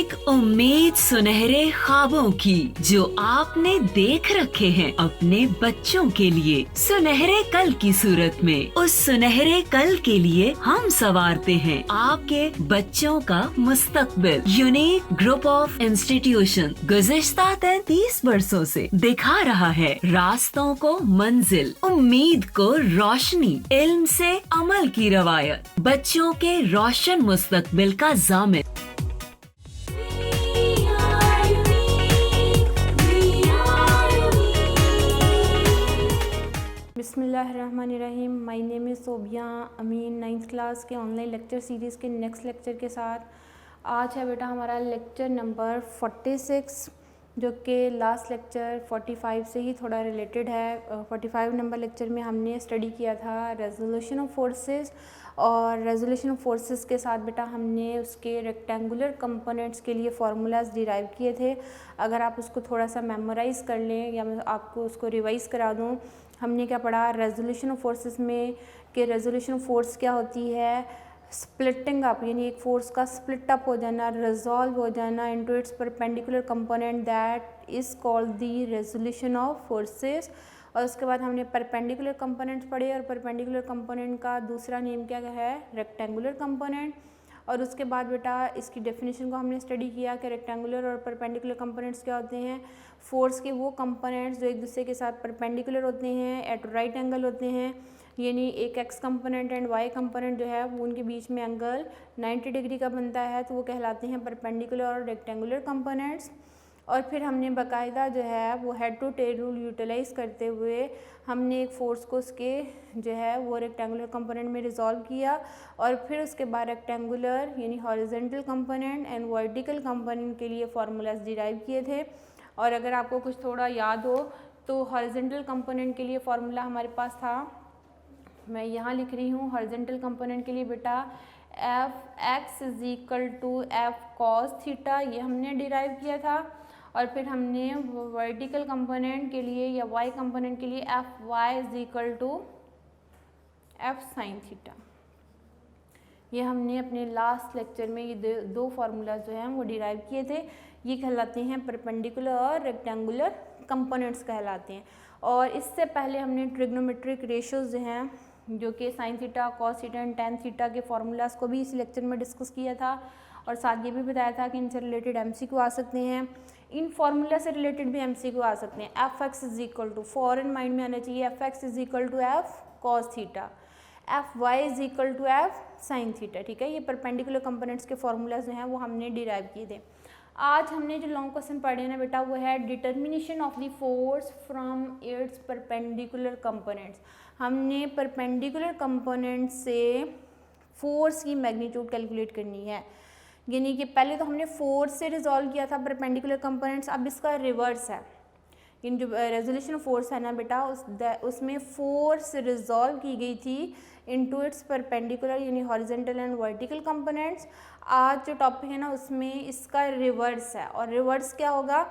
एक उम्मीद सुनहरे ख्वाबों की जो आपने देख रखे हैं अपने बच्चों के लिए, सुनहरे कल की सूरत में। उस सुनहरे कल के लिए हम संवारते हैं आपके बच्चों का मुस्तकबिल। यूनिक ग्रुप ऑफ इंस्टीट्यूशन गुज़िश्ता 33 वर्षों से दिखा रहा है रास्तों को मंजिल, उम्मीद को रोशनी, इल्म से अमल की रवायत, बच्चों के रोशन मुस्तकबिल का जामिन। बिस्मिल्लाहिर्रहमानिर्रहीम। My name is Sobia Amin. 9th class के ऑनलाइन लेक्चर सीरीज़ के नेक्स्ट लेक्चर के साथ आज है बेटा हमारा लेक्चर नंबर 46, जो कि लास्ट लेक्चर 45 से ही थोड़ा रिलेटेड है। 45 नंबर लेक्चर में हमने स्टडी किया था रेजोल्यूशन ऑफ फोर्सेस, और रेजोल्यूशन ऑफ फोर्सेस के साथ बेटा हमने उसके रेक्टेंगुलर कंपोनेंट्स के लिए फार्मूलाज डिराइव किए थे। अगर आप उसको थोड़ा सा मेमोराइज़ कर लें या मैं आपको उसको रिवाइज़ करा दूँ, हमने क्या पढ़ा रेजोल्यूशन ऑफ फोर्सेस में कि रेजोल्यूशन ऑफ फोर्स क्या होती है, स्प्लिटिंग अप, यानी एक फोर्स का स्प्लिट अप हो जाना, रिजॉल्व हो जाना into its perpendicular component, that is called the resolution of forces. और उसके बाद हमने परपेंडिकुलर कंपोनेंट्स पढ़े, और परपेंडिकुलर कंपोनेंट का दूसरा नेम क्या है, रेक्टेंगुलर कंपोनेंट। और उसके बाद बेटा इसकी डेफिनेशन को हमने स्टडी किया कि रेक्टेंगुलर और परपेंडिकुलर कंपोनेंट्स क्या होते हैं। फोर्स के वो कंपोनेंट्स जो एक दूसरे के साथ परपेंडिकुलर होते हैं, एट राइट एंगल होते हैं, यानी एक X component and Y component जो है वो उनके बीच में एंगल 90 डिग्री का बनता है, तो वो कहलाते हैं परपेंडिकुलर और रेक्टेंगुलर कंपोनेंट्स। और फिर हमने बाकायदा जो है वो head to tail rule utilize करते हुए हमने एक फोर्स को उसके जो है वो रेक्टेंगुलर कंपोनेंट में रिजॉल्व किया, और फिर उसके बाद रेक्टेंगुलर यानी horizontal component and vertical component के लिए फार्मूलाज डिराइव किए थे। और अगर आपको कुछ थोड़ा याद हो तो हॉरिजॉन्टल कंपोनेंट के लिए फार्मूला हमारे पास था, मैं यहाँ लिख रही हूँ हॉरिजॉन्टल कंपोनेंट के लिए बेटा F X is equal to F cos theta, ये हमने डिराइव किया था। और फिर हमने वर्टिकल कंपोनेंट के लिए या वाई कंपोनेंट के लिए F Y is equal to F sine theta, ये हमने अपने लास्ट लेक्चर में ये दो फार्मूला जो हैं वो डिराइव किए थे। ये कहलाते हैं परपेंडिकुलर और रेक्टेंगुलर कंपोनेंट्स कहलाते हैं। और इससे पहले हमने ट्रिग्नोमेट्रिक रेशियोज जो हैं, जो कि sine theta, cos theta and tan theta के फार्मूलाज को भी इस लेक्चर में डिस्कस किया था, और साथ ये भी बताया था कि इनसे रिलेटेड एमसीक्यू आ सकते हैं, इन फार्मूला से रिलेटेड भी एमसीक्यू आ सकते हैं। F X is equal to, फॉरन माइंड में आना चाहिए, F X is equal to F cos theta, F Y is equal to F sine theta, ठीक है। ये परपेंडिकुलर कंपोनेंट्स के फार्मूलाज जो हैं वो हमने डिराइव किए थे। आज हमने जो लॉन्ग क्वेश्चन पढ़े ना बेटा वो है determination of the force from its perpendicular components. हमने परपेंडिकुलर कंपोनेंट से फोर्स की मैग्नीट्यूड कैलकुलेट करनी है, यानी कि पहले तो हमने फोर्स से रिजॉल्व किया था परपेंडिकुलर कंपोनेंट्स, अब इसका रिवर्स है। इन जो रेजोल्यूशन ऑफ फोर्स है ना बेटा उसमें फोर्स रिजॉल्व की गई थी इनटू इट्स परपेंडिकुलर यानी हॉरिजॉन्टल एंड वर्टिकल कंपोनेंट्स। आज जो टॉपिक है ना उसमें इसका रिवर्स है, और रिवर्स क्या होगा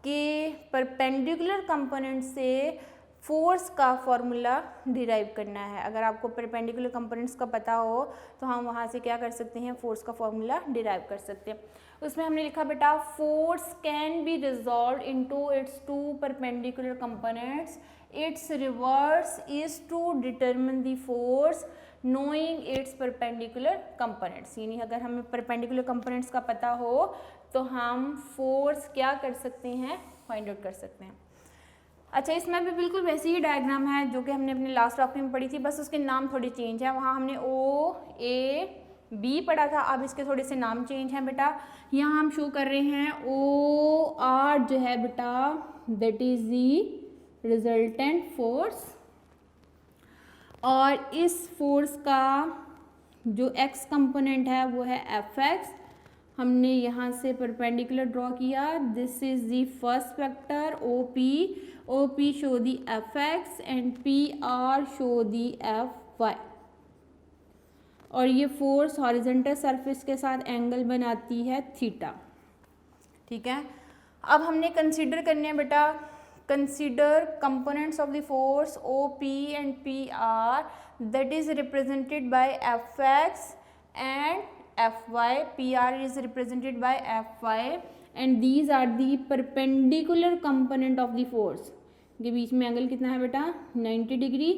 कि परपेंडिकुलर कंपोनेंट से फोर्स का फॉर्मूला डिराइव करना है। अगर आपको परपेंडिकुलर कंपोनेंट्स का पता हो तो हम वहाँ से क्या कर सकते हैं, फोर्स का फॉर्मूला डिराइव कर सकते हैं। उसमें हमने लिखा बेटा force can be resolve into its two perpendicular components, its reverse is to determine the force knowing its perpendicular components, यानी अगर हमें परपेंडिकुलर कंपोनेंट्स का पता हो तो हम फोर्स क्या कर सकते हैं, फाइंड आउट कर सकते हैं। अच्छा, इसमें भी बिल्कुल वैसी ही डायग्राम है जो कि हमने अपने लास्ट टॉपिक में पढ़ी थी, बस उसके नाम थोड़ी चेंज है। वहाँ हमने ओ ए बी पढ़ा था, अब इसके थोड़े से नाम चेंज हैं बेटा। यहाँ हम शो कर रहे हैं ओ आर जो है बेटा that is the resultant force, और इस फोर्स का जो एक्स कंपोनेंट है वो है एफ एक्स। हमने यहाँ से परपेंडिकुलर ड्रॉ किया, this is the first vector O P show the F X and P R show the F Y, और ये फोर्स हॉरिजॉन्टल सरफेस के साथ एंगल बनाती है थीटा, ठीक है। अब हमने कंसीडर करने हैं बेटा, consider components of the force O P and P R that is represented by F X and fy, pr is represented by fy and these are the perpendicular component of the force. के बीच में angle कितना है बेटा 90 degree.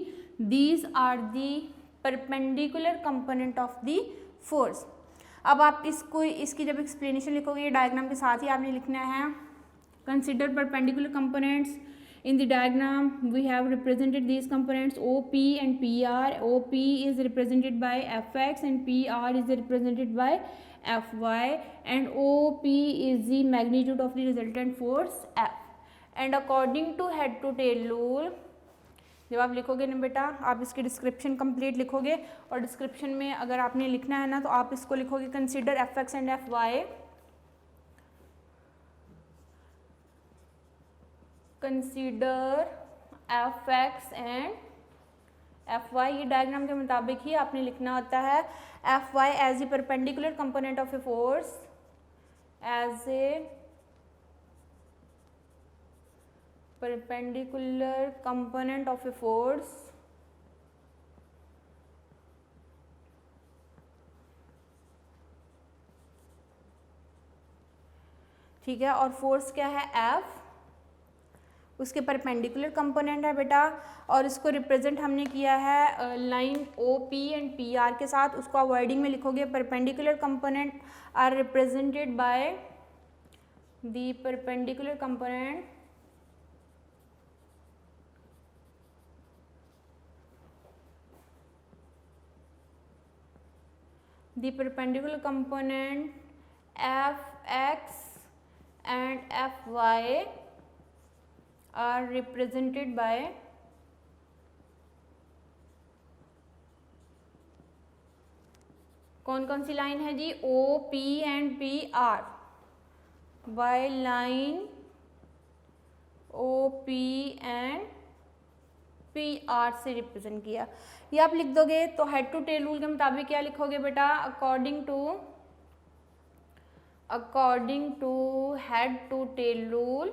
These are the perpendicular component of the force. अब आप इसकी जब explanation लिखोगे ये डायग्राम के साथ ही आपने लिखना है. Consider perpendicular components. In the diagram we have represented these components OP and PR. OP is represented by Fx and PR is represented by Fy and OP is the magnitude of the resultant force F. And according to head to tail rule, जब आप लिखोगे ना बेटा आप इसकी description complete लिखोगे और description में अगर आपने लिखना है ना तो आप इसको लिखोगे consider Fx and Fy. Consider Fx and Fy. ये डायग्राम के मुताबिक ही आपने लिखना होता है. Fy as a perpendicular component of a force, as a perpendicular component of a force ठीक है. और फोर्स क्या है F, उसके परपेंडिकुलर कंपोनेंट है बेटा और इसको रिप्रेजेंट हमने किया है लाइन OP एंड PR के साथ. उसको आप वर्डिंग में लिखोगे perpendicular component are represented by the perpendicular component Fx and Fy are represented by कौन कौन सी लाइन है जी OP and PR. By line OP and PR से रिप्रेजेंट किया. ये आप लिख दोगे तो हेड टू टेल रूल के मुताबिक क्या लिखोगे बेटा according to head to tail rule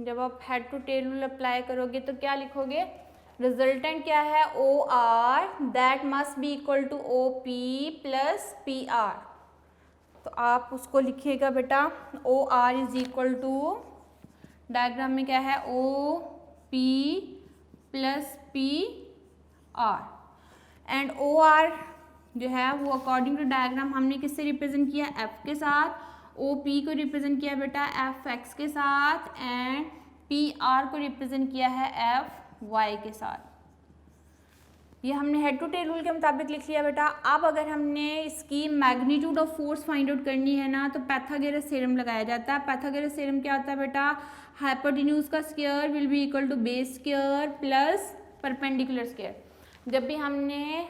जब आप head to tail rule apply करोगे तो क्या लिखोगे रिजल्टेंट क्या है OR that must be equal to OP plus PR. तो आप उसको लिखिएगा बेटा OR is equal to diagram में क्या है OP plus PR and OR जो है वो अकॉर्डिंग टू डायग्राम हमने किससे रिप्रेजेंट किया F के साथ. OP को रिप्रेजेंट किया बेटा Fx के साथ एंड PR को रिप्रेजेंट किया है Fy के साथ. ये हमने हेड टू टेल रूल के मुताबिक लिख लिया बेटा. अब अगर हमने इसकी magnitude of force find out करनी है ना तो पाइथागोरस थ्योरम लगाया जाता है. पाइथागोरस थ्योरम क्या होता है बेटा हाइपोटेन्यूज का square will be equal to base square plus perpendicular square. जब भी हमने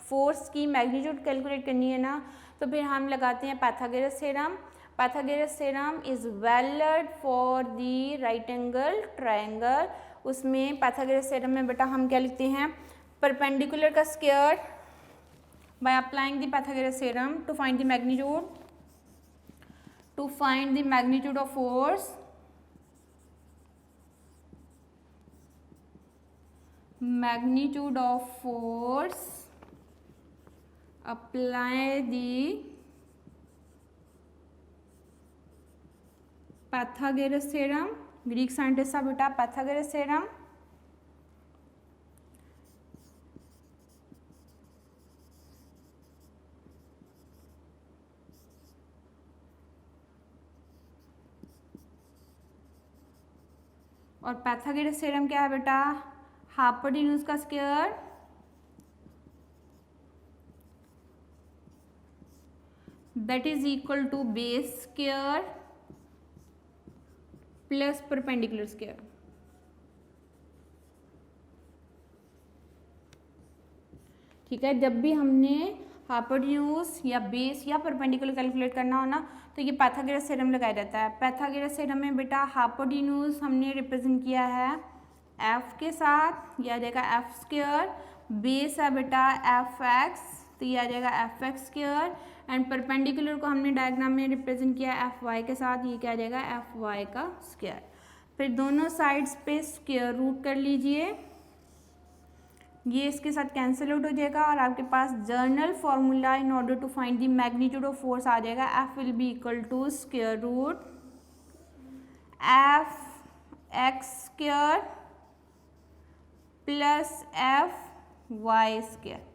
फोर्स की मैग्नीट्यूड कैलकुलेट करनी है ना तो फिर हम लगाते हैं Pythagoras theorem. Pythagoras theorem is valid for the right angle triangle. उसमें पाइथागोरस थ्योरम में बेटा हम क्या लिखते हैं परपेंडिकुलर का square by applying the Pythagoras theorem to find the magnitude of force. Magnitude of force, apply the Pythagoras theorem. Greek scientist था बेटा पाइथागोरस थ्योरम. और पाइथागोरस थ्योरम क्या है बेटा हाइपोटेन्यूज का square that is equal to base square plus perpendicular square. ठीक है. जब भी हमने हाइपोटेन्यूज या बेस या परपेंडिकुलर कैलकुलेट करना हो ना तो ये पाइथागोरस थ्योरम लगाया जाता है. पाइथागोरस थ्योरम में बेटा हाइपोटेन्यूज हमने रिप्रेजेंट किया है F के साथ, यह आ जाएगा F स्क्वायर. बेस है बेटा Fx तो यह आ जाएगा Fx स्क्वायर एंड परपेंडिकुलर को हमने डायग्राम में रिप्रेजेंट किया Fy के साथ, ये क्या आ जाएगा Fy का स्क्वायर. फिर दोनों साइड्स पे स्क्वायर रूट कर लीजिए ये इसके साथ कैंसिल आउट हो जाएगा और आपके पास general formula in order to find the magnitude of force आ जाएगा, F will be equal to square root F x square plus F y square.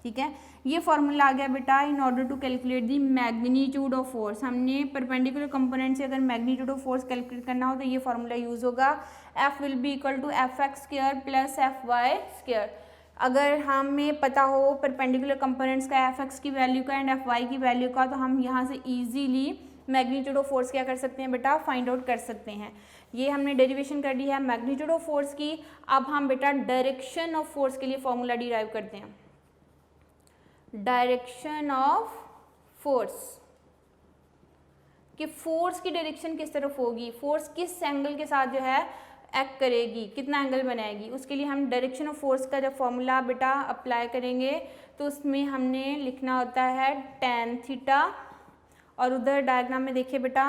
ठीक है, ये फॉर्मूला आ गया बेटा in order to calculate the magnitude of force. हमने perpendicular component से अगर मैग्नीट्यूड ऑफ फोर्स कैलकुलेट करना हो तो ये फॉर्मूला यूज होगा, F will be equal to F X square plus F Y square. अगर हमें पता हो परपेंडिकुलर कंपोनेंट्स का एफ एक्स की वैल्यू का एंड एफ वाई की वैल्यू का, तो हम यहाँ से ईजीली मैग्नीट्यूड ऑफ फोर्स क्या कर सकते हैं बेटा, फाइंड आउट कर सकते हैं। ये हमने डेरिवेशन कर ली है मैग्नीट्यूड ऑफ फोर्स की। अब हम बेटा डायरेक्शन ऑफ फोर्स के लिए फॉर्मूला डिराइव करते हैं। डायरेक्शन ऑफ फोर्स कि फोर्स की डायरेक्शन किस तरफ होगी, फोर्स किस एंगल के साथ जो है एक्ट करेगी, कितना एंगल बनाएगी, उसके लिए हम डायरेक्शन ऑफ फोर्स का जब फॉर्मूला बेटा अप्लाई करेंगे तो उसमें हमने लिखना होता है tan थीटा। और उधर डायग्राम में देखिए बेटा,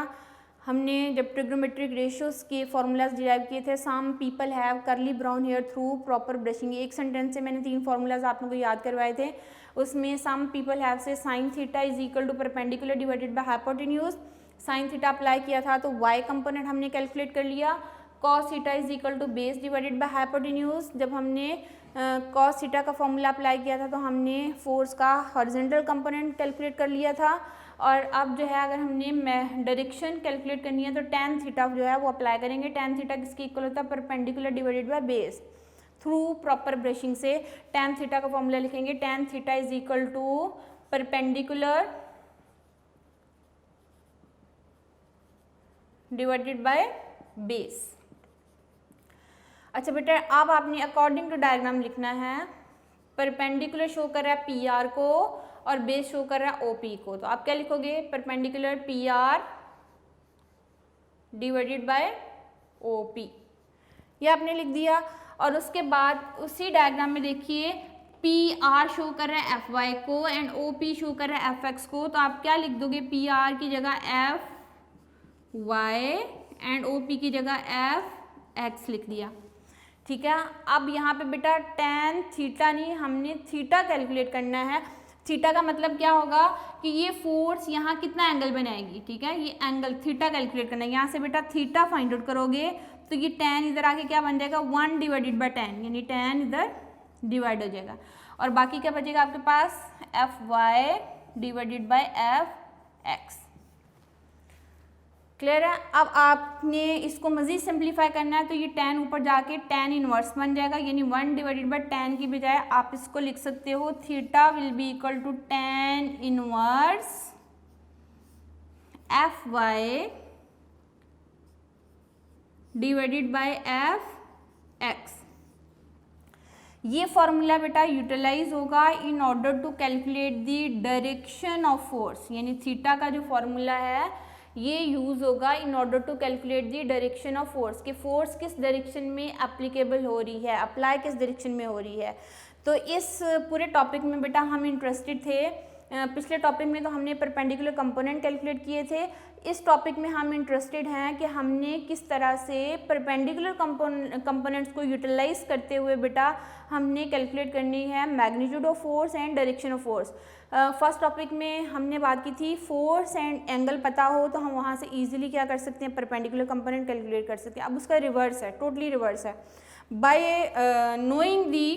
हमने जब ट्रिग्नोमेट्रिक रेशियोज के फॉर्मूलाज डिराइव किए थे, some people have curly brown hair through proper brushing. एक सेंटेंस से मैंने 3 फॉर्मूलाज आप लोगों को याद करवाए थे। उसमें सम पीपल हैव से sine theta is equal to perpendicular divided by hypotenuse. Sine theta apply किया था तो वाई कंपोनेंट हमने कैलकुलेट कर लिया। Cos theta is equal to base divided by hypotenuse. जब हमने कॉस थीटा का फॉर्मूला अप्लाई किया था तो हमने फोर्स का हॉरिजॉन्टल कंपोनेंट कैलकुलेट कर लिया था। और अब जो है अगर हमने डायरेक्शन कैलकुलेट करनी है तो tan थीटा जो है वो अप्लाई करेंगे। tan थीटा किसके इक्वल होता है, perpendicular divided by base. Through proper brushing से tan थीटा का फॉर्मूला लिखेंगे, tan theta is equal to perpendicular divided by base. अच्छा बेटा, अब आपने अकॉर्डिंग टू डायग्राम लिखना है। परपेंडिकुलर शो कर रहा है पी आर को और बेस शो कर रहा है ओपी को, तो आप क्या लिखोगे, perpendicular P R divided by OP, ये आपने लिख दिया। और उसके बाद उसी डायग्राम में देखिए पी आर शो कर रहा है एफ वाई को एंड ओ पी शो कर रहा है एफ एक्स को, तो आप क्या लिख दोगे, पी आर की जगह F Y and O P की जगह एफ एक्स लिख दिया। ठीक है, अब यहाँ पे बेटा tan थीटा नहीं, हमने थीटा कैलकुलेट करना है। थीटा का मतलब क्या होगा कि ये फोर्स यहाँ कितना एंगल बनाएगी। ठीक है, ये एंगल थीटा कैलकुलेट करना है। यहाँ से बेटा थीटा फाइंड आउट करोगे तो ये tan इधर आके क्या बन जाएगा, 1 डिवाइडेड बाय tan, यानी tan इधर डिवाइड हो जाएगा और बाकी क्या बचेगा आपके पास, F Y divided by F X. Clear है। अब आपने इसको मज़ीद सिंप्लीफाई करना है तो ये tan ऊपर जाके tan इनवर्स बन जाएगा, यानी 1 डिवाइडेड बाय tan की बजाय आप इसको लिख सकते हो theta will be equal to tan inverse F Y divided by F X. ये फॉर्मूला बेटा यूटिलाइज होगा in order to calculate the direction of force, यानी थीटा का जो फॉर्मूला है ये यूज़ होगा in order to calculate the direction of force, कि फोर्स किस डायरेक्शन में एप्लीकेबल हो रही है, अप्लाई किस डायरेक्शन में हो रही है। तो इस पूरे टॉपिक में बेटा हम इंटरेस्टेड थे। पिछले टॉपिक में तो हमने परपेंडिकुलर कंपोनेंट कैलकुलेट किए थे। इस टॉपिक में हम इंटरेस्टेड हैं कि हमने किस तरह से परपेंडिकुलर कंपोनेंट्स को यूटिलाइज करते हुए बेटा हमने कैलकुलेट करनी है magnitude of force and direction of force. First topic में हमने बात की थी फोर्स एंड एंगल पता हो तो हम वहाँ से इजीली क्या कर सकते हैं, परपेंडिकुलर कंपोनेंट कैलकुलेट कर सकते हैं। अब उसका रिवर्स है, टोटली रिवर्स है। Bye knowing the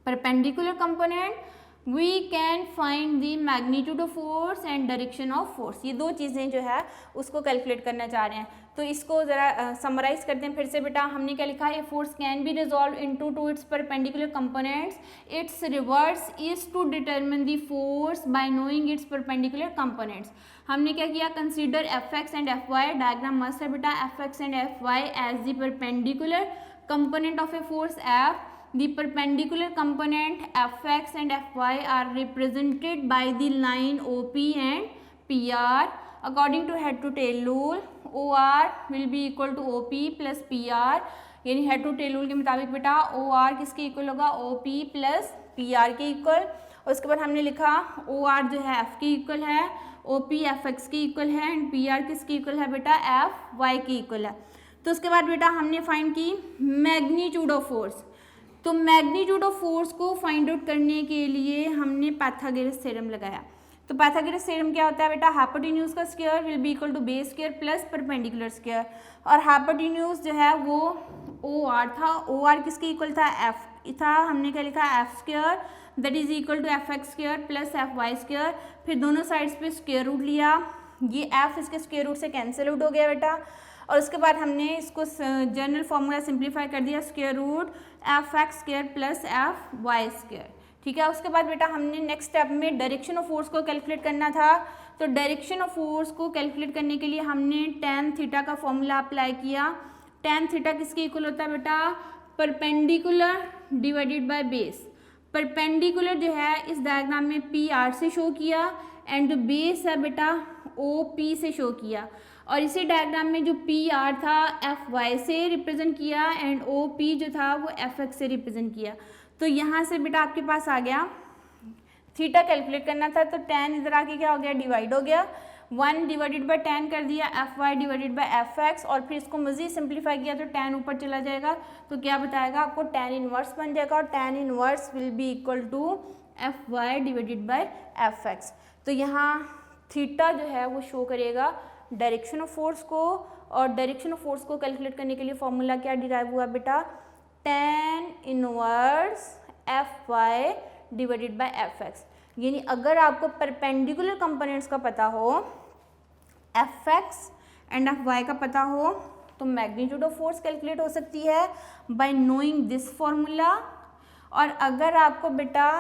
perpendicular component we can find the magnitude of force and direction of force। ये दो चीज़ें जो है उसको कैलकुलेट करना चाह रहे हैं। तो इसको ज़रा समराइज करते हैं फिर से बेटा। हमने क्या लिखा है, force can be resolve into two its perpendicular components, its reverse is to determine the force by knowing its perpendicular components. हमने क्या किया, consider F X and F Y. Diagram मस्त है बेटा, F X and F Y as the perpendicular component of a force F. The perpendicular component fx and fy are represented by the line OP and PR. According to head to tail rule, OR will be equal to OP plus PR, यानी head to tail rule के मुताबिक बेटा OR किसके equal होगा, OP plus PR के equal. उसके बाद हमने लिखा OR जो है F के इक्वल है, OP FX के इक्वल है एंड PR किसके इक्वल है बेटा, FY के इक्वल है। तो उसके बाद बेटा हमने फाइंड की मैग्नीट्यूड ऑफ फोर्स। तो मैग्नीट्यूड ऑफ फोर्स को फाइंड आउट करने के लिए हमने पाइथागोरस थ्योरम लगाया। तो पाइथागोरस थ्योरम क्या होता है बेटा, हाइपोटेन्यूज का square will be equal to base square plus perpendicular square, और हाइपोटेन्यूज जो है वो ओ आर था, ओ आर किसके इक्वल था, एफ था, हमने क्या लिखा, F square that is equal to F X square plus F Y square, फिर दोनों साइड्स पे स्क्वायर रूट लिया, ये एफ इसके स्क्वायर रूट से कैंसिल आउट हो गया बेटा, और उसके बाद हमने इसको जनरल फॉर्मूला सिंप्लीफाई कर दिया, square root F X square plus F Y square, ठीक है। उसके बाद बेटा हमने नेक्स्ट स्टेप में डायरेक्शन ऑफ फोर्स को कैलकुलेट करना था। तो डायरेक्शन ऑफ फोर्स को कैलकुलेट करने के लिए हमने tan थीटा का फॉर्मूला अप्लाई किया। tan थीटा किसके इक्वल होता है बेटा, perpendicular divided by base. Perpendicular जो है इस डायग्राम में पी आर से शो किया, एंड जो बेस है बेटा ओ पी से शो किया, और इसी डायग्राम में जो पी आर था एफ वाई से रिप्रेजेंट किया, एंड ओ पी जो था वो एफ एक्स से रिप्रेजेंट किया। तो यहाँ से बेटा आपके पास आ गया थीटा कैलकुलेट करना था, तो tan इधर आके क्या हो गया, डिवाइड हो गया, 1 डिवाइडेड बाय tan कर दिया, F Y divided by F X, और फिर इसको मज़ीद सिंप्लीफाई किया तो tan ऊपर चला जाएगा, तो क्या बताएगा आपको, tan इनवर्स बन जाएगा, और tan inverse will be equal to F Y divided by F X. तो यहाँ थीटा जो है वो शो करेगा डायरेक्शन ऑफ फोर्स को, और डायरेक्शन ऑफ फोर्स को कैलकुलेट करने के लिए फॉर्मूला क्या डिराइव हुआ बेटा, tan inverse F Y divided by F X. यानी अगर आपको परपेंडिकुलर कंपोनेंट्स का पता हो, F X and F Y का पता हो, तो मैग्नीट्यूड ऑफ फोर्स कैलकुलेट हो सकती है बाय नोइंग दिस फॉर्मूला। और अगर आपको बेटा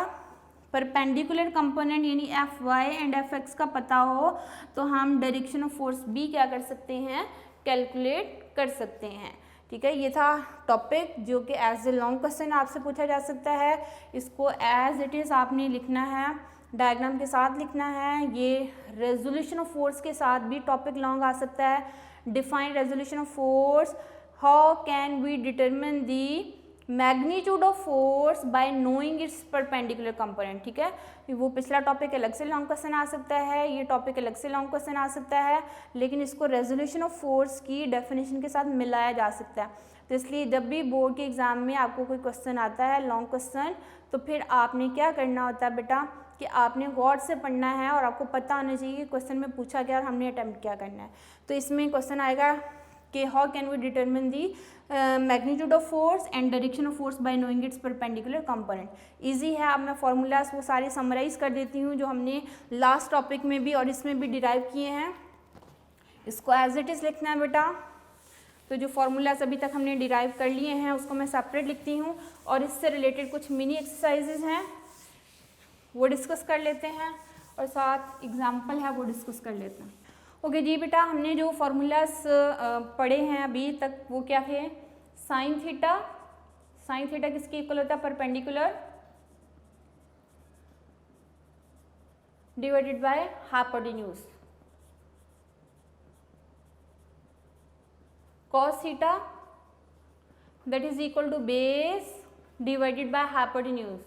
परपेंडिकुलर कंपोनेंट यानी F Y and F X का पता हो, तो हम डायरेक्शन ऑफ फोर्स भी क्या कर सकते हैं, कैलकुलेट कर सकते हैं, ठीक है। ये था टॉपिक जो कि एज ए लॉन्ग क्वेश्चन आपसे पूछा जा सकता है। इसको एज इट इज़ आपने लिखना है, डायग्राम के साथ लिखना है। ये रेजोल्यूशन ऑफ फोर्स के साथ भी टॉपिक लॉन्ग आ सकता है। Define resolution of force, how can we determine the magnitude of force by knowing its perpendicular component, ठीक है। वो पिछला टॉपिक अलग से लॉन्ग क्वेश्चन आ सकता है, ये टॉपिक अलग से लॉन्ग क्वेश्चन आ सकता है, लेकिन इसको रेजोल्यूशन ऑफ फोर्स की डेफिनेशन के साथ मिलाया जा सकता है। तो इसलिए जब भी बोर्ड के एग्जाम में आपको कोई क्वेश्चन आता है लॉन्ग क्वेश्चन, तो फिर आपने क्या करना होता है बेटा कि आपने गौर से पढ़ना है, और आपको पता होना चाहिए कि क्वेश्चन में पूछा क्या और हमने अटैम्प्ट क्या करना है। तो इसमें क्वेश्चन आएगा कि how can we determine the magnitude of force and direction of force by knowing its perpendicular component. Easy है। अब मैं फॉर्मूलाज वो सारे समराइज कर देती हूँ जो हमने लास्ट टॉपिक में भी और इसमें भी डिराइव किए हैं। इसको एज इट इज़ लिखना है बेटा। तो जो फार्मूलाज अभी तक हमने डिराइव कर लिए हैं उसको मैं सेपरेट लिखती हूँ, और इससे रिलेटेड कुछ मिनी एक्सरसाइजेज हैं वो डिस्कस कर लेते हैं, और साथ एग्जाम्पल है वो डिस्कस कर लेते हैं। ओके जी बेटा, हमने जो फार्मूलाज पढ़े हैं अभी तक वो क्या थे, साइन थीटा। साइन थीटा किसके इक्वल होता है, perpendicular divided by hypotenuse. cos theta that is equal to base divided by hypotenuse।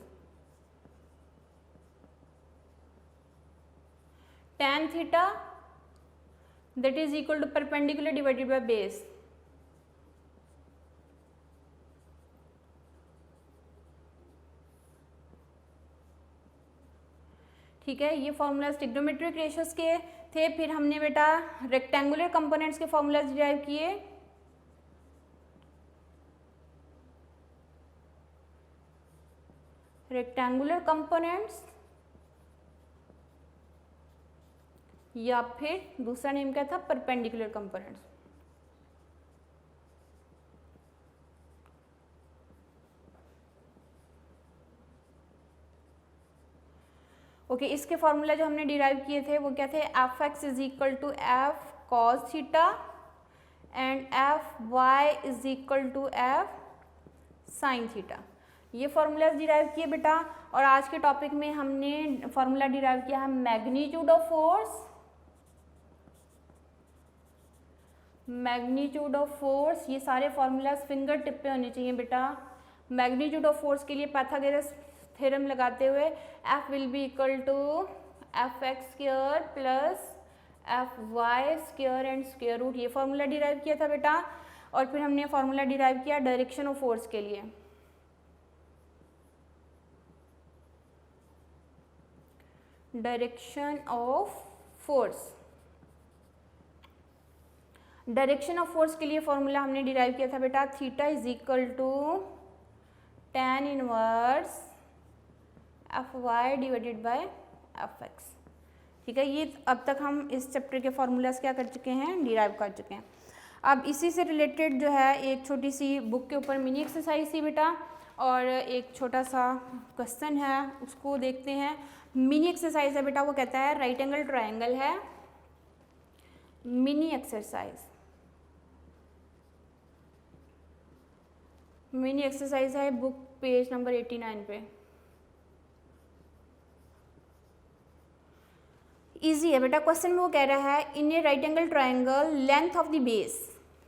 tan theta that is equal to perpendicular divided by base। ठीक है, ये फॉर्मूलाज ट्रिग्नोमेट्रिक रेशियोज के थे। फिर हमने बेटा रेक्टेंगुलर कंपोनेंट्स के फॉर्मूलाज डिराइव किए। रेक्टेंगुलर कंपोनेंट्स या फिर दूसरा नेम क्या था, परपेंडिकुलर कंपोनेंट्स। ओके, इसके फॉर्मूला जो हमने डिराइव किए थे वो क्या थे, F X is equal to F cos theta and F Y is equal to F sine theta. ये फॉर्मूलाज डिराइव किए बेटा। और आज के टॉपिक में हमने फॉर्मूला डिराइव किया है magnitude of force. Magnitude of force, ये सारे फॉर्मूलाज फिंगर टिप पे होने चाहिए बेटा। मैग्नीट्यूड ऑफ फोर्स के लिए पाइथागोरस थ्योरम लगाते हुए F will be equal to F X square plus F Y square and square root, ये फॉर्मूला डिराइव किया था बेटा। और फिर हमने फॉर्मूला डिराइव किया डायरेक्शन ऑफ फोर्स के लिए। Direction of force. Direction of force के लिए फॉर्मूला हमने डिराइव किया था बेटा, theta is equal to tan inverse F Y divided by F X. ठीक है, ये अब तक हम इस चैप्टर के फॉर्मूलाज क्या कर चुके हैं, डिराइव कर चुके हैं। अब इसी से रिलेटेड जो है एक छोटी सी बुक के ऊपर मिनी एक्सरसाइज थी बेटा, और एक छोटा सा क्वेश्चन है, उसको देखते हैं। मिनी एक्सरसाइज है बेटा, वो कहता है राइट एंगल ट्रायंगल है, मिनी एक्सरसाइज, मिनी एक्सरसाइज है बुक पेज नंबर 89 पे। इजी है बेटा, क्वेश्चन में वो कह रहा है in a right angle triangle length of the base,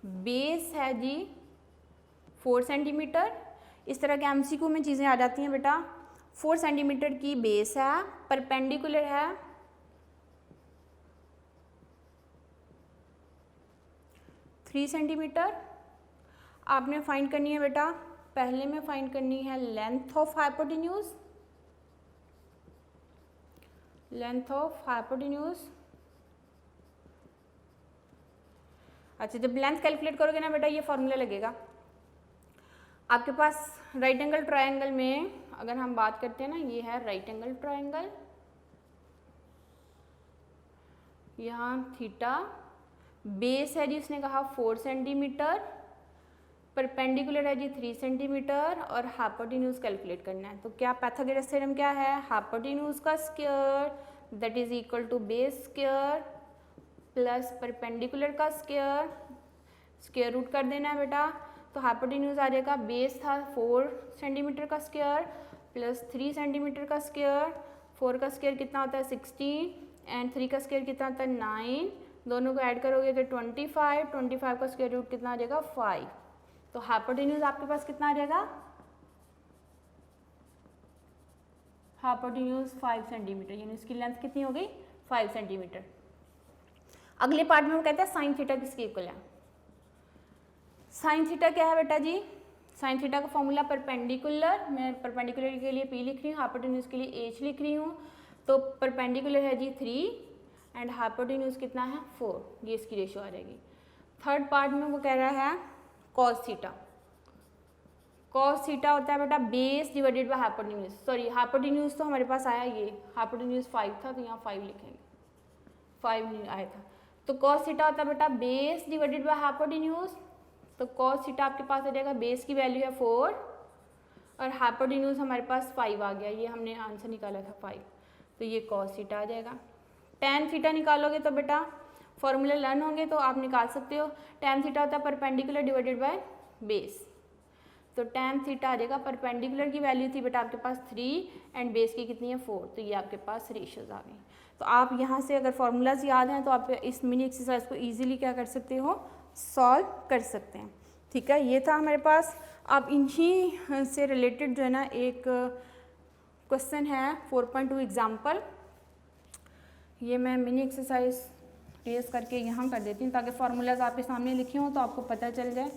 base है जी 4 सेंटीमीटर। इस तरह के एमसीक्यू में चीज़ें आ जाती हैं बेटा। 4 सेंटीमीटर की बेस है, परपेंडिकुलर है 3 सेंटीमीटर। आपने फाइंड करनी है बेटा, पहले में फाइंड करनी है length of hypotenuse, length of hypotenuse. अच्छा, जब लेंथ कैलकुलेट करोगे ना बेटा, ये फॉर्मूला लगेगा आपके पास। राइट एंगल ट्रायंगल में अगर हम बात करते हैं ना, ये है राइट एंगल ट्रायंगल, यहाँ थीटा, बेस है जी उसने कहा 4 सेंटीमीटर, परपेंडिकुलर है जी 3 सेंटीमीटर, और हाइपोटेन्यूज कैलकुलेट करना है। तो क्या पाइथागोरस थ्योरम क्या है, हाइपोटेन्यूज का square that is equal to base square plus perpendicular का स्क्वायर, स्क्वायर रूट कर देना है बेटा। तो हाइपोटेन्यूज आ जाएगा, बेस था 4 सेंटीमीटर का स्क्वायर प्लस 3 सेंटीमीटर का स्क्वायर। 4 का स्क्वायर कितना होता है 16 एंड 3 का स्क्वायर कितना होता है 9, दोनों को ऐड करोगे तो 25, 25 का स्क्वायर रूट कितना आ जाएगा 5। तो हाइपोटेन्यूज आपके पास कितना आ जाएगा, हाइपोटेन्यूज 5 सेंटीमीटर, यानी इसकी लेंथ कितनी हो गई 5 सेंटीमीटर। अगले पार्ट में वो कहता है साइन थीटा किसके इक्वल है। साइन थीटा क्या है बेटा जी, साइन थीटा का फॉर्मूला परपेंडिकुलर, मैं परपेंडिकुलर के लिए P लिख रही हूँ, हाइपोटेन्यूज के लिए H लिख रही हूँ। तो परपेंडिकुलर है जी 3 एंड हाइपोटेन्यूज कितना है 4, ये इसकी रेशियो आ जाएगी। थर्ड पार्ट में वो कह रहा है कॉस थीटा। कॉस थीटा होता है बेटा base divided by hypotenuse, sorry hypotenuse तो हमारे पास आया, ये हाइपोटेन्यूज 5 था तो यहाँ 5 लिखेंगे, 5 नहीं आया था। तो कॉस थीटा होता है बेटा बेस डिवाइडेड बाय हाइपोटेन्यूज। तो कॉस थीटा आपके पास आ जाएगा, बेस की वैल्यू है 4 और हाइपोटेन्यूज हमारे पास 5 आ गया, ये हमने आंसर निकाला था 5, तो ये कॉस थीटा आ जाएगा। टेन थीटा निकालोगे तो बेटा फॉर्मूला लर्न होंगे तो आप निकाल सकते हो। टेन थीटा होता है परपेंडिकुलर डिवाइडेड बाय बेस, तो टेन थीटा आ जाएगा, परपेंडिकुलर की वैल्यू थी बेटा आपके पास 3 एंड बेस की कितनी है 4, तो ये आपके पास रेशियोज आ गई। तो आप यहाँ से अगर फॉर्मूलाज याद हैं तो आप इस मिनी एक्सरसाइज को ईजिली क्या कर सकते हो, सॉल्व कर सकते हैं। ठीक है, ये था हमारे पास। अब इन्हीं से रिलेटेड जो है ना एक क्वेश्चन है 4.2 एग्जाम्पल, ये मैं मिनी एक्सरसाइज ट्रेस करके यहाँ कर देती हूँ ताकि फार्मूलाज आपके सामने लिखे हों तो आपको पता चल जाए।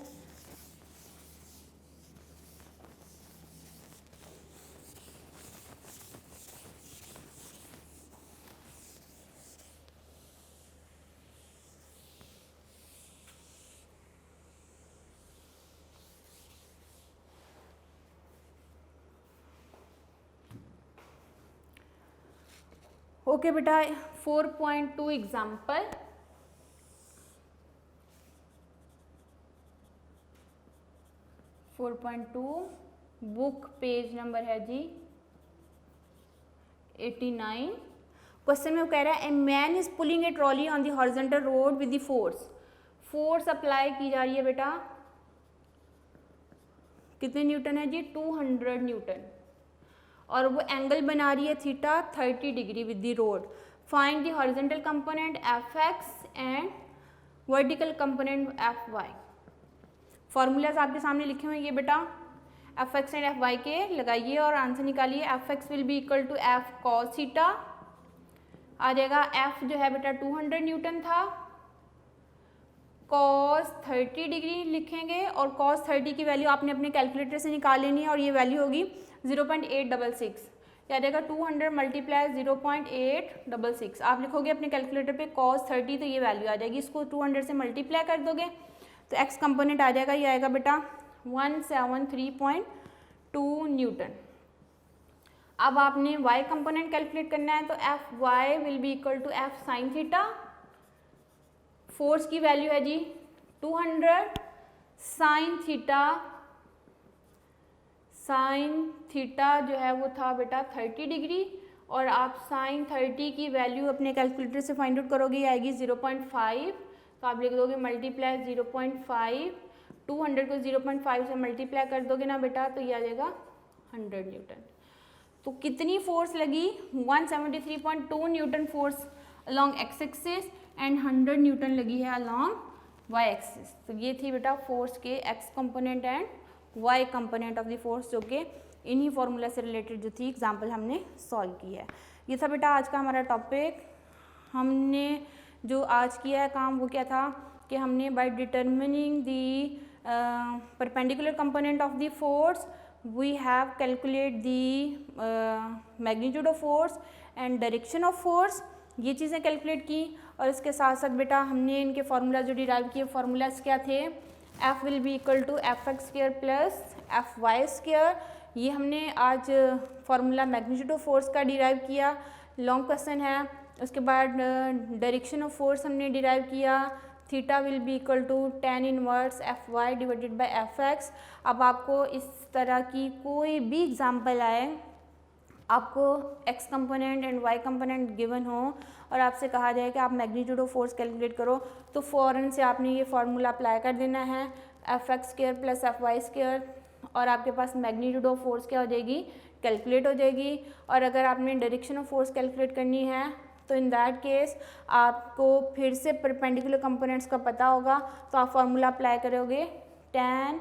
ओके बेटा, 4.2 एग्जाम्पल। बुक पेज नंबर है जी 89। क्वेश्चन में वो कह रहा है a man is pulling a trolley on the horizontal road with the force. Force apply की जा रही है बेटा, कितने न्यूटन है जी 200 न्यूटन, और वो एंगल बना रही है theta 30 degree with the road. Find the horizontal component F X and vertical component F Y. Formulas आपके सामने लिखे हुए हैं ये बेटा, F X and F Y के लगाइए और आंसर निकालिए। F X will be equal to F cos theta आ जाएगा। एफ जो है बेटा 200 न्यूटन था, कॉस 30 डिग्री लिखेंगे और कॉस 30 की वैल्यू आपने अपने कैलकुलेटर से निकाल लेनी है और ये वैल्यू होगी 0.866। क्या रहेगा 200 मल्टीप्लाई 0.866। आप लिखोगे अपने कैलकुलेटर पे cos 30 तो ये वैल्यू आ जाएगी, इसको 200 से मल्टीप्लाई कर दोगे तो x कंपोनेंट आ जाएगा, ये आएगा बेटा 173.2 न्यूटन। अब आपने y कंपोनेंट कैलकुलेट करना है तो F Y will be equal to F sine theta. Force की वैल्यू है जी 200, साइन थीटा जो है वो था बेटा 30 डिग्री, और आप साइन 30 की वैल्यू अपने कैलकुलेटर से फाइंड आउट करोगे, ये आएगी 0.5, तो आप लिख दोगे मल्टीप्लाई 0.5, 200 को 0.5 से मल्टीप्लाई कर दोगे ना बेटा तो ये आ जाएगा 100 न्यूटन। तो कितनी फोर्स लगी 173.2 Newton force along x axis and 100 Newton लगी है अलॉन्ग वाई एक्सिस। तो ये थी बेटा फोर्स के X component and Y component of the force, जो कि इन्हीं फॉर्मूला से रिलेटेड जो थी एग्जांपल हमने सॉल्व की है। ये था बेटा आज का हमारा टॉपिक। हमने जो आज किया है काम वो क्या था कि हमने by determining the perpendicular component of the force we have calculate the magnitude of force and direction of force, ये चीज़ें कैलकुलेट की। और इसके साथ साथ बेटा हमने इनके फार्मूला जो डिराइव किए, फार्मूलाज क्या थे, F will be equal to F X square plus F Y square, ये हमने आज फार्मूला मैग्नीट्यूड ऑफ फोर्स का डिराइव किया, लॉन्ग क्वेश्चन है। उसके बाद डायरेक्शन ऑफ फोर्स हमने डिराइव किया, theta will be equal to tan inverse F Y divided by F X. अब आपको इस तरह की कोई भी एग्जाम्पल आए, आपको x component and y component given हो और आपसे कहा जाए कि आप मैग्नीट्यूड ऑफ फोर्स कैलकुलेट करो, तो फ़ौरन से आपने ये फार्मूला अप्लाई कर देना है, F X square plus F Y square, और आपके पास मैग्नीट्यूड ऑफ फोर्स क्या हो जाएगी, कैलकुलेट हो जाएगी। और अगर आपने डायरेक्शन ऑफ फोर्स कैलकुलेट करनी है तो इन दैट केस आपको फिर से परपेंडिकुलर कंपोनेंट्स का पता होगा, तो आप फार्मूला अप्लाई करोगे tan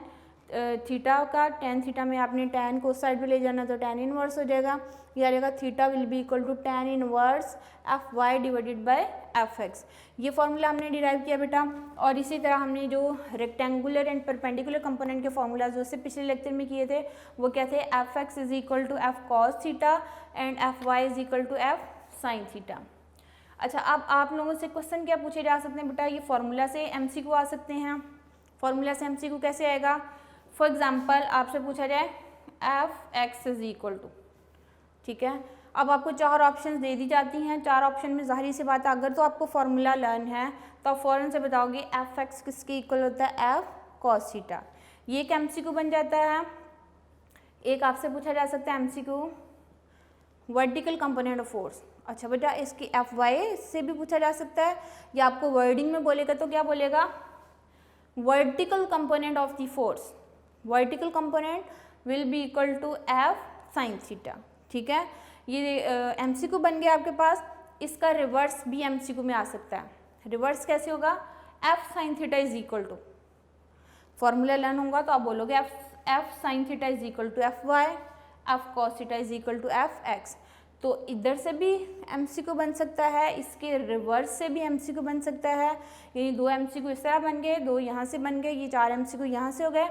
थीटा का, tan थीटा में आपने tan को साइड पे ले जाना तो tan इनवर्स हो जाएगा, यह आ जाएगा theta will be equal to tan inverse F Y divided by F X. ये फार्मूला हमने डिराइव किया बेटा। और इसी तरह हमने जो रेक्टेंगुलर एंड परपेंडिकुलर कंपोनेंट के फार्मूला जो से पिछले लेक्चर में किए थे वो क्या थे, F X is equal to F cos theta and F Y is equal to F sine theta. अच्छा, अब आप लोगों से क्वेश्चन क्या पूछे जा सकते हैं बेटा, ये फार्मूला से एमसीक्यू आ सकते हैं। फार्मूला से एमसीक्यू कैसे आएगा, फॉर एग्जाम्पल आपसे पूछा जाए F X is equal to, ठीक है, अब आपको 4 ऑप्शंस दे दी जाती हैं, 4 ऑप्शन में ज़ाहिर सी बात है अगर तो आपको फार्मूला लर्न है तो आप फ़ौरन से बताओगे एफ एक्स किसके इक्वल होता है, एफ कॉस थीटा। ये एक एमसीक्यू बन जाता है। एक आपसे पूछा जा सकता है MCQ vertical component of force. अच्छा बेटा, इसकी एफ वाई से भी पूछा जा सकता है, या आपको वर्डिंग में बोलेगा तो क्या बोलेगा, vertical component of the force, vertical component will be equal to F sine theta, ठीक है। ये एमसीक्यू बन गया आपके पास। इसका रिवर्स भी एमसीक्यू में आ सकता है। रिवर्स कैसे होगा, F sine theta is equal to, formula learn होगा तो आप बोलोगे F sine theta is equal to F Y, F cos theta is equal to F X. तो इधर से भी एमसीक्यू बन सकता है, इसके रिवर्स से भी एमसीक्यू बन सकता है। यानी 2 एमसीक्यू इस तरह बन गए, 2 यहाँ से बन गए, ये 4 एमसीक्यू यहाँ से हो गए।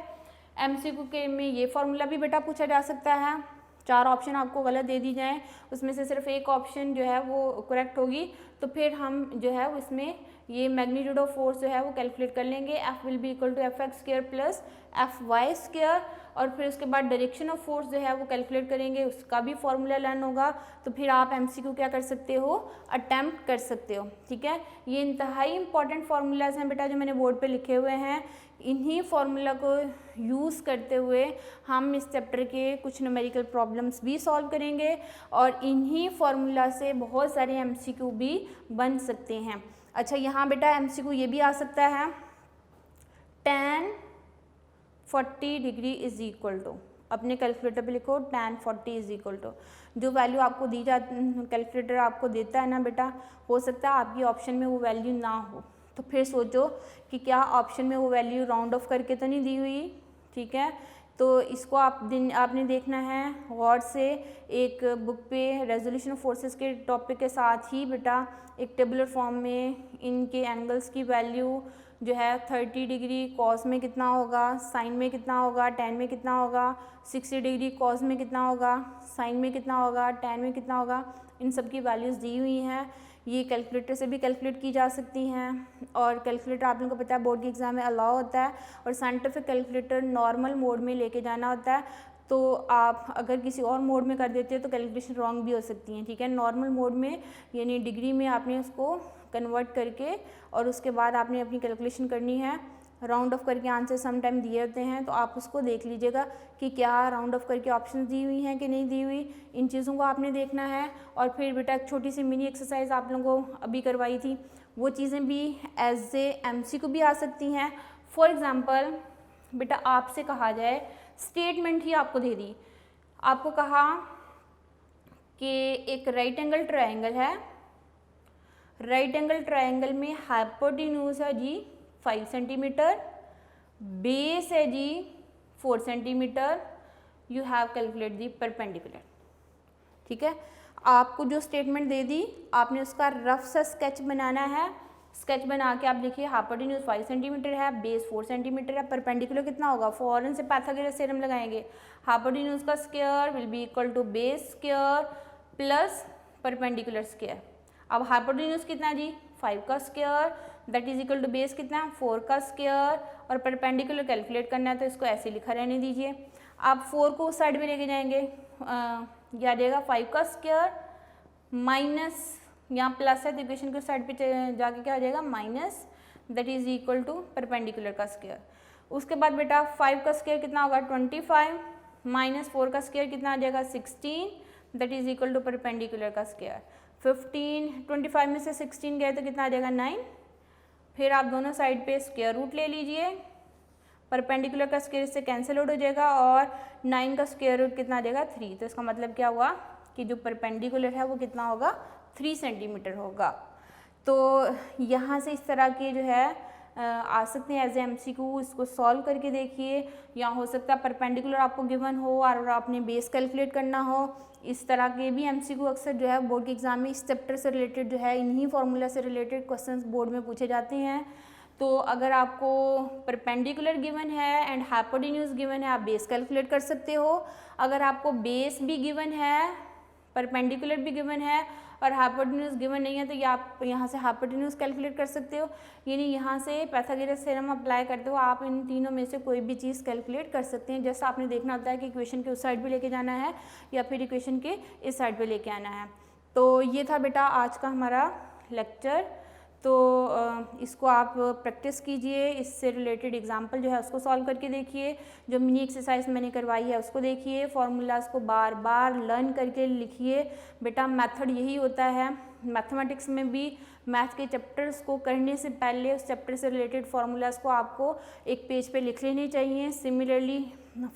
एमसीक्यू के में ये फार्मूला भी बेटा पूछा जा सकता है। 4 ऑप्शन आपको गलत दे दी जाएँ, उसमें से सिर्फ एक ऑप्शन जो है वो करेक्ट होगी, तो फिर हम जो है उसमें ये मैग्नीट्यूड ऑफ फोर्स जो है वो कैलकुलेट कर लेंगे, F will be equal to F X square plus F Y square. और फिर उसके बाद डायरेक्शन ऑफ फोर्स जो है वो कैलकुलेट करेंगे, उसका भी फार्मूला लर्न होगा, तो फिर आप एमसीक्यू क्या कर सकते हो, अटैम्प्ट कर सकते हो, ठीक है। ये इंतहाई इंपॉर्टेंट फार्मूलाज हैं बेटा जो मैंने बोर्ड पे लिखे हुए हैं। इन्हीं फार्मूला को यूज़ करते हुए हम इस चैप्टर के कुछ न्यूमेरिकल प्रॉब्लम्स भी सॉल्व करेंगे, और इन्हीं फार्मूला से बहुत सारे एमसीक्यू भी बन सकते हैं। अच्छा, यहाँ बेटा एमसीक्यू ये भी आ सकता है, tan 40 degree is equal to, अपने कैलकुलेटर पे लिखो tan 40 इज इक्वल टू, जो वैल्यू आपको दी जाती कैलकुलेटर आपको देता है ना बेटा, हो सकता है आपकी ऑप्शन में वो वैल्यू ना हो, तो फिर सोचो कि क्या ऑप्शन में वो वैल्यू राउंड ऑफ करके तो नहीं दी हुई, ठीक है। तो इसको आपने देखना है गौर से। एक बुक पे रेजोल्यूशन ऑफ फोर्सेस के टॉपिक के साथ ही बेटा एक टेबुलर फॉर्म में इनके एंगल्स की वैल्यू जो है 30 डिग्री कॉस में कितना होगा, साइन में कितना होगा, टेन में कितना होगा, 60 डिग्री कॉस में कितना होगा, साइन में कितना होगा, टेन में कितना होगा, इन सब की वैल्यूज़ दी हुई हैं। ये कैलकुलेटर से भी कैलकुलेट की जा सकती हैं और कैलकुलेटर आप लोगों को पता है बोर्ड के एग्ज़ाम में अलाउ होता है और साइंटिफिक कैलकुलेटर नॉर्मल मोड में लेके जाना होता है। तो आप अगर किसी और मोड में कर देते हो तो कैलकुलेशन रॉन्ग भी हो सकती हैं, ठीक है। नॉर्मल मोड में यानी डिग्री में आपने उसको कन्वर्ट करके और उसके बाद आपने अपनी कैलकुलेशन करनी है। राउंड ऑफ करके आंसर सम टाइम दिए होते हैं तो आप उसको देख लीजिएगा कि क्या राउंड ऑफ करके ऑप्शन दी हुई हैं कि नहीं दी हुई, इन चीज़ों को आपने देखना है। और फिर बेटा एक छोटी सी मिनी एक्सरसाइज आप लोगों को अभी करवाई थी, वो चीज़ें भी एज ए MCQ भी आ सकती हैं। फॉर एग्ज़ाम्पल बेटा आपसे कहा जाए, स्टेटमेंट ही आपको दे दी, आपको कहा कि एक राइट एंगल ट्रायंगल है, राइट एंगल ट्रायंगल में हाइपोटेन्यूज है जी 5 सेंटीमीटर, बेस है जी 4 centimetre, you have calculate the perpendicular, ठीक है। आपको जो स्टेटमेंट दे दी आपने उसका रफ सा स्केच बनाना है। स्केच बना के आप लिखिए हाइपोटेन्यूज 5 सेंटीमीटर है, बेस 4 सेंटीमीटर है, परपेंडिकुलर कितना होगा, फौरन से पाइथागोरस थ्योरम लगाएंगे, हाइपोटेन्यूज का square will be equal to base square plus perpendicular square. अब हाइपोटेन्यूज कितना जी 5 का square that is equal to base कितना 4 का स्क्वायर और परपेंडिकुलर कैलकुलेट करना है तो इसको ऐसे लिखा रहने दीजिए। आप 4 को उस साइड में लेके जाएंगे, क्या देगा 5 का स्क्वायर माइनस, यहाँ प्लस है तो इक्वेशन के साइड पे जाके क्या हो जाएगा minus, that is equal to perpendicular का स्क्वायर। उसके बाद बेटा 5 का स्क्वायर कितना होगा 25 माइनस 4 का स्क्वायर कितना आ जाएगा 16 that is equal to perpendicular का स्क्वायर। 25 में से 16 गए तो कितना आ जाएगा 9। फिर आप दोनों साइड पे स्क्वायर रूट ले लीजिए, परपेंडिकुलर का स्क्वायर इससे कैंसिल आउट हो जाएगा और 9 का स्क्वायर रूट कितना आ जाएगा 3। तो इसका मतलब क्या हुआ कि जो परपेंडिकुलर है वो कितना होगा 3 सेंटीमीटर होगा। तो यहाँ से इस तरह के जो है आ सकते हैं एज ए MCQ, इसको सॉल्व करके देखिए। या हो सकता है परपेंडिकुलर आपको गिवन हो और आपने बेस कैलकुलेट करना हो, इस तरह के भी MCQ अक्सर जो है बोर्ड के एग्जाम में इस चैप्टर से रिलेटेड जो है इन्हीं फार्मूला से रिलेटेड क्वेश्चंस बोर्ड में पूछे जाते हैं। तो अगर आपको परपेंडिकुलर गिवन है एंड हाइपोटेन्यूज गिवन है आप बेस कैलकुलेट कर सकते हो। अगर आपको बेस भी गिवन है, परपेंडिकुलर भी गिवन है और हाइपोटेन्यूज गिवन नहीं है तो ये आप यहाँ से हाइपोटेन्यूज कैलकुलेट कर सकते हो। यानी यहाँ से पाइथागोरस थ्योरम अप्लाई करते हो आप इन तीनों में से कोई भी चीज़ कैलकुलेट कर सकते हैं। जैसा आपने देखना होता है कि इक्वेशन के उस साइड पे लेके जाना है या फिर इक्वेशन के इस साइड पे लेके आना है। तो ये था बेटा आज का हमारा लेक्चर। तो इसको आप प्रैक्टिस कीजिए, इससे रिलेटेड एग्जाम्पल जो है उसको सॉल्व करके देखिए, जो मिनी एक्सरसाइज मैंने करवाई है उसको देखिए, फार्मूलाज को बार बार लर्न करके लिखिए। बेटा मेथड यही होता है, मैथमेटिक्स में भी मैथ के चैप्टर्स को करने से पहले उस चैप्टर से रिलेटेड फार्मूलाज को आपको एक पेज पे लिख लेने चाहिए। सिमिलरली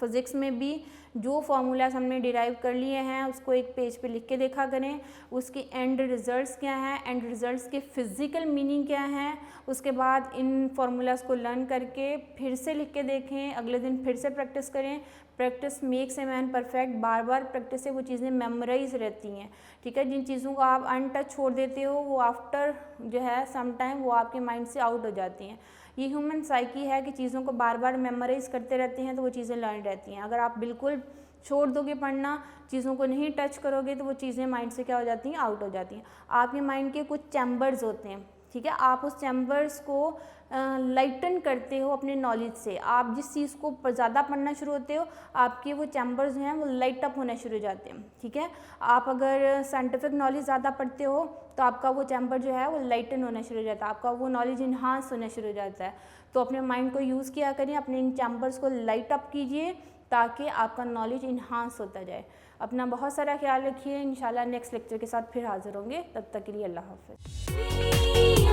फिज़िक्स में भी जो फार्मूलाज हमने डिराइव कर लिए हैं उसको एक पेज पे लिख के देखा करें, उसके एंड रिजल्ट्स क्या हैं, एंड रिजल्ट्स के फिज़िकल मीनिंग क्या हैं। उसके बाद इन फार्मूलाज को लर्न करके फिर से लिख के देखें, अगले दिन फिर से प्रैक्टिस करें। Practice makes a man perfect, bar bar practice से वो चीज़ें मेमोराइज रहती हैं, ठीक है। जिन चीज़ों को आप अनटच छोड़ देते हो वो आफ्टर जो है सम टाइम वो आपके माइंड से आउट हो जाती हैं। ये ह्यूमन साइकी है कि चीज़ों को बार बार मेमोराइज करते रहते हैं तो वो चीज़ें लर्न रहती हैं। अगर आप बिल्कुल छोड़ दोगे पढ़ना, चीज़ों को नहीं टच करोगे तो वो चीज़ें माइंड से क्या हो जाती हैं आउट हो जाती हैं। आपके माइंड के कुछ चैम्बर्स होते हैं, ठीक है, आप उस चैम्बर्स को लाइटन करते हो अपने नॉलेज से। आप जिस चीज़ को ज़्यादा पढ़ना शुरू होते हो आपके वो चैम्बर्स जो हैं वो लाइट अप होना शुरू हो जाते हैं, ठीक है। आप अगर साइंटिफिक नॉलेज ज़्यादा पढ़ते हो तो आपका वो चैम्बर जो है वो लाइटन होना शुरू हो जाता है, आपका वो नॉलेज इन्हांस होना शुरू हो जाता है। तो अपने माइंड को यूज़ किया करें, अपने इन चैम्बर्स को लाइट अप कीजिए ताकि आपका नॉलेज इन्हांस होता जाए। अपना बहुत सारा ख्याल रखिए, इंशाल्लाह नेक्स्ट लेक्चर के साथ फिर हाजिर होंगे, तब तक के लिए अल्लाह हाफ़िज़।